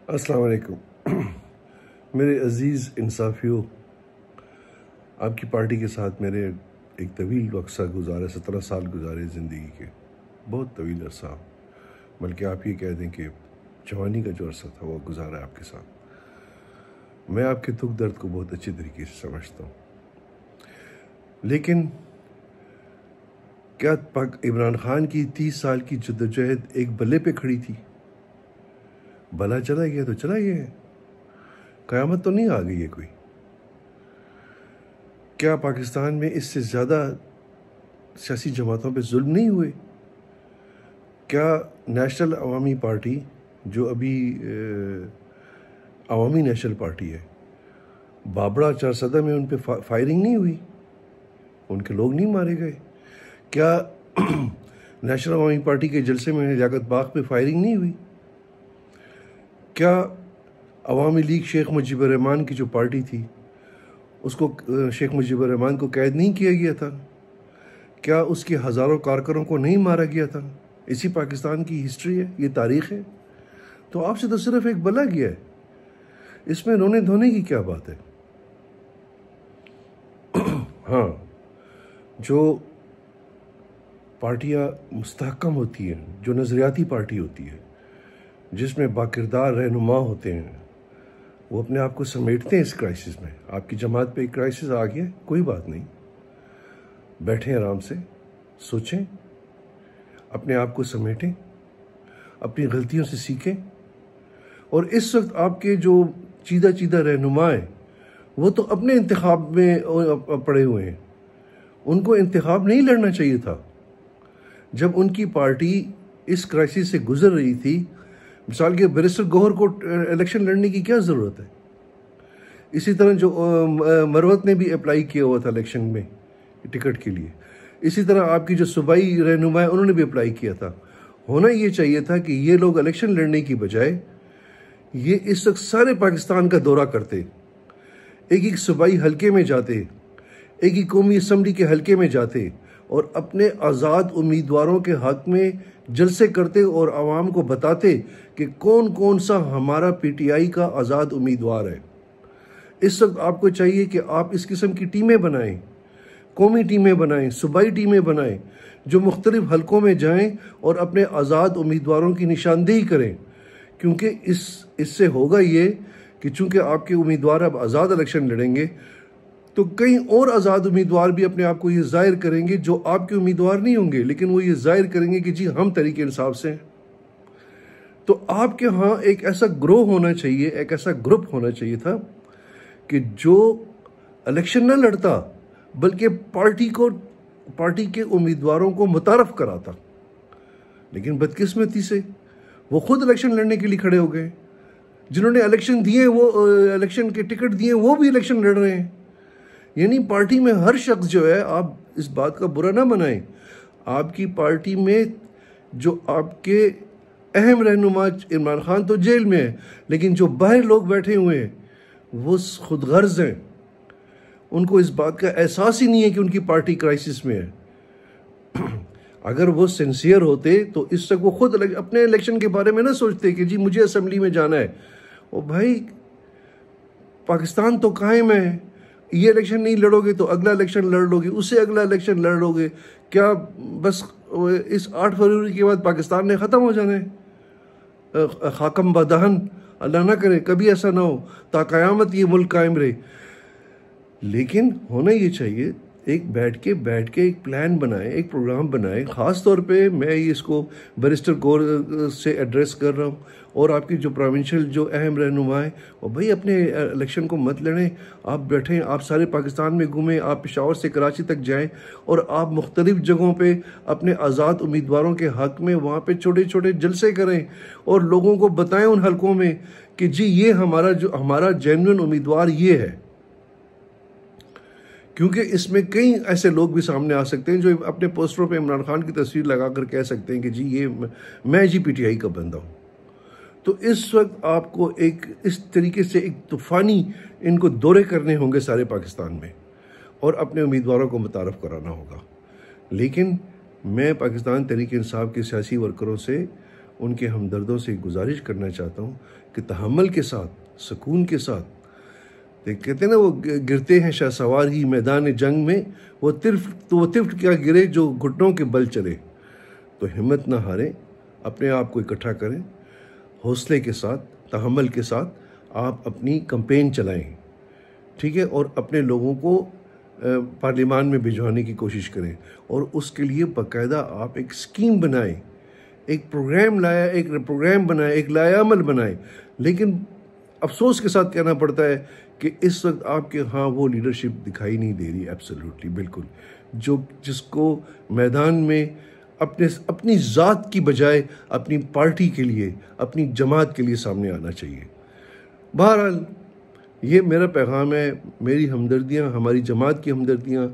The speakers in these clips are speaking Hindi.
अस्सलाम वालेकुम। मेरे अज़ीज़ इंसाफियों, आपकी पार्टी के साथ मेरे एक तवील अरसा गुजारे, 17 साल गुजारे ज़िंदगी के, बहुत तवील अरसा, बल्कि आप ये कह दें कि जवानी का जो अरसा था वो गुजारा आपके साथ। मैं आपके दुख दर्द को बहुत अच्छी तरीके से समझता हूँ, लेकिन क्या इमरान खान की 30 साल की जद्दोजहद एक बल्ले पे खड़ी थी? भला चला गया तो चला गया है, क़यामत तो नहीं आ गई है कोई। क्या पाकिस्तान में इससे ज़्यादा सियासी जमातों पे जुल्म नहीं हुए? क्या नेशनल अवामी पार्टी, जो अभी अवामी नेशनल पार्टी है, बाबरा चारसदा में उन पे फायरिंग नहीं हुई? उनके लोग नहीं मारे गए? क्या नेशनल अवामी पार्टी के जलसे में लियाकत बाग पे फायरिंग नहीं हुई? क्या अवामी लीग शेख मुजीबुर रहमान की जो पार्टी थी, उसको शेख मुजीबुर रहमान को कैद नहीं किया गया था? क्या उसके हज़ारों कारकुनों को नहीं मारा गया था? इसी पाकिस्तान की हिस्ट्री है, ये तारीख़ है। तो आपसे तो सिर्फ एक बला गया है, इसमें रोने धोने की क्या बात है? हाँ, जो पार्टियाँ मुस्तहकम होती हैं, जो नज़रियाती पार्टी होती है, जिसमें बाकिरदार रहनुमा होते हैं, वो अपने आप को समेटते हैं इस क्राइसिस में। आपकी जमात पे एक क्राइसिस आ गया, कोई बात नहीं, बैठें आराम से, सोचें, अपने आप को समेटें, अपनी गलतियों से सीखें। और इस वक्त आपके जो चीदा चीदा रहनुमा हैं, वो तो अपने इंतखाब में पड़े हुए हैं। उनको इंतखाब नहीं लड़ना चाहिए था। जब उनकी पार्टी इस क्राइसिस से गुजर रही थी, मिसाल के बैरिस्टर गौहर को इलेक्शन लड़ने की क्या ज़रूरत है? इसी तरह जो मरवत ने भी अप्लाई किया हुआ था इलेक्शन में टिकट के लिए, इसी तरह आपकी जो सूबाई रहनुमा है, उन्होंने भी अप्लाई किया था। होना ये चाहिए था कि ये लोग इलेक्शन लड़ने की बजाय ये इस वक्त सारे पाकिस्तान का दौरा करते, एक एक सूबाई हल्के में जाते, एक ही कौमी असम्बली के हल्के में जाते और अपने आज़ाद उम्मीदवारों के हक में जलसे करते और आवाम को बताते कि कौन कौन सा हमारा पीटीआई का आज़ाद उम्मीदवार है। इस वक्त आपको चाहिए कि आप इस किस्म की टीमें बनाएं, कौमी टीमें बनाएं, सूबाई टीमें बनाएं, जो मुख्तलिफ हलकों में जाएं और अपने आज़ाद उम्मीदवारों की निशानदेही करें। क्योंकि इससे होगा ये कि चूँकि आपके उम्मीदवार अब आज़ाद इलेक्शन लड़ेंगे, तो कई और आज़ाद उम्मीदवार भी अपने आप को ये जाहिर करेंगे जो आपके उम्मीदवार नहीं होंगे, लेकिन वो ये जाहिर करेंगे कि जी हम तरीके इंसाफ से हैं। तो आपके यहाँ एक ऐसा ग्रोह होना चाहिए, एक ऐसा ग्रुप होना चाहिए था कि जो इलेक्शन न लड़ता, बल्कि पार्टी के उम्मीदवारों को मुतारफ कराता। लेकिन बदकिस्मती से वो खुद इलेक्शन लड़ने के लिए खड़े हो गए। जिन्होंने इलेक्शन दिए, वो इलेक्शन के टिकट दिए, वो भी इलेक्शन लड़ रहे हैं। यानी पार्टी में हर शख्स जो है, आप इस बात का बुरा ना बनाएं, आपकी पार्टी में जो आपके अहम रहनुमा इमरान खान तो जेल में है, लेकिन जो बाहर लोग बैठे हुए हैं वो खुदगर्ज हैं। उनको इस बात का एहसास ही नहीं है कि उनकी पार्टी क्राइसिस में है। अगर वो सिंसियर होते तो इस तक वो खुद अपने इलेक्शन के बारे में ना सोचते कि जी मुझे असम्बली में जाना है। ओ भाई, पाकिस्तान तो कायम है, ये इलेक्शन नहीं लड़ोगे तो अगला इलेक्शन लड़ लोगे, उससे अगला इलेक्शन लड़ लोगे। क्या बस इस 8 फरवरी के बाद पाकिस्तान ने ख़त्म हो जाना है? खाकम बदहन, अल्लाह ना करे कभी ऐसा ना हो, ता क़यामत ये मुल्क कायम रहे। लेकिन होना ये चाहिए, एक बैठ के एक प्लान बनाए, एक प्रोग्राम बनाए। ख़ास तौर पे मैं इसको बैरिस्टर गौहर से एड्रेस कर रहा हूँ और आपकी जो प्रोविंशियल जो अहम रहनुमा है, और भाई अपने इलेक्शन को मत लड़ें। आप बैठें, आप सारे पाकिस्तान में घूमें, आप पेशावर से कराची तक जाएं और आप मुख्तलिफ जगहों पे अपने आज़ाद उम्मीदवारों के हक़ में वहाँ पे छोटे छोटे जलसे करें और लोगों को बताएं उन हलकों में कि जी ये हमारा जेन्युइन उम्मीदवार ये है। क्योंकि इसमें कई ऐसे लोग भी सामने आ सकते हैं जो अपने पोस्टरों पे इमरान खान की तस्वीर लगाकर कह सकते हैं कि जी ये मैं जी पीटीआई का बंदा हूँ। तो इस वक्त आपको एक इस तरीके से एक तूफ़ानी इनको दौरे करने होंगे सारे पाकिस्तान में और अपने उम्मीदवारों को मुतारफ़ कराना होगा। लेकिन मैं पाकिस्तान तहरीक इंसाफ के सियासी वर्करों से उनके हमदर्दों से गुजारिश करना चाहता हूँ कि तहम्मुल के साथ, सुकून के साथ, कहते हैं ना वो गिरते हैं शहसवार ही मैदान जंग में, वो तिर्फ क्या गिरे जो घुटनों के बल चले। तो हिम्मत ना हारें, अपने आप को इकट्ठा करें, हौसले के साथ, तहम्मुल के साथ आप अपनी कैंपेन चलाएं, ठीक है, और अपने लोगों को पार्लियामान में भिजवाने की कोशिश करें। और उसके लिए बाकायदा आप एक स्कीम बनाएं, एक प्रोग्राम बनाएं, एक लायामल बनाएं। लेकिन अफसोस के साथ कहना पड़ता है कि इस वक्त आपके हाँ वो लीडरशिप दिखाई नहीं दे रही। एब्सोल्युटली, बिल्कुल, जिसको मैदान में अपनी ज़ात की बजाय अपनी पार्टी के लिए, अपनी जमात के लिए सामने आना चाहिए। बहरहाल ये मेरा पैगाम है, मेरी हमदर्दियाँ, हमारी जमात की हमदर्दियाँ,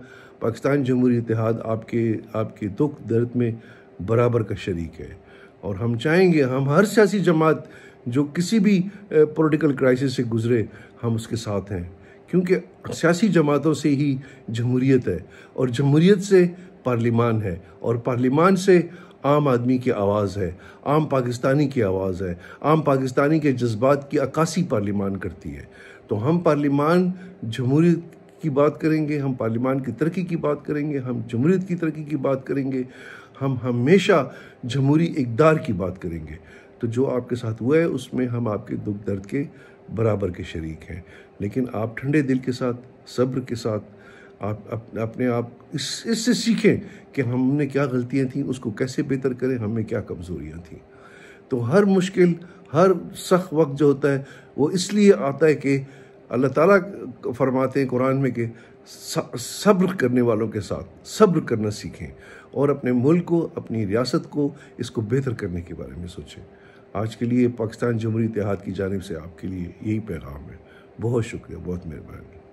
पाकिस्तान जमहूरी इत्तेहाद आपके दुख दर्द में बराबर का शरीक है। और हम चाहेंगे, हम हर सियासी जमात जो किसी भी पॉलिटिकल क्राइसिस से गुजरे, हम उसके साथ हैं, क्योंकि सियासी जमातों से ही जमहूरियत है, और जमहूरियत से पार्लिमान है, और पार्लिमान से आम आदमी की आवाज़ है, आम पाकिस्तानी की आवाज़ है, आम पाकिस्तानी के जज्बात की अक्कासी पार्लिमान करती है। तो हम पार्लिमान जमहूरियत की बात करेंगे, हम पार्लिमान की तरक्की की बात करेंगे, हम जमहूरियत की तरक्की की बात करेंगे, हम हमेशा जमहूरी इक़्तिदार की बात करेंगे। तो जो आपके साथ हुआ है उसमें हम आपके दुख दर्द के बराबर के शरीक हैं। लेकिन आप ठंडे दिल के साथ, सब्र के साथ अपने आप इससे सीखें कि हमने क्या गलतियां थी, उसको कैसे बेहतर करें, हमें क्या कमज़ोरियां थी। तो हर मुश्किल, हर सख्त वक्त जो होता है वो इसलिए आता है कि अल्लाह ताला फरमाते हैं कुरान में कि सब्र करने वालों के साथ सब्र करना सीखें, और अपने मुल्क को, अपनी रियासत को, इसको बेहतर करने के बारे में सोचें। आज के लिए पाकिस्तान जमहूरी इत्तेहाद की जानिब से आपके लिए यही पैगाम है। बहुत शुक्रिया, बहुत मेहरबानी।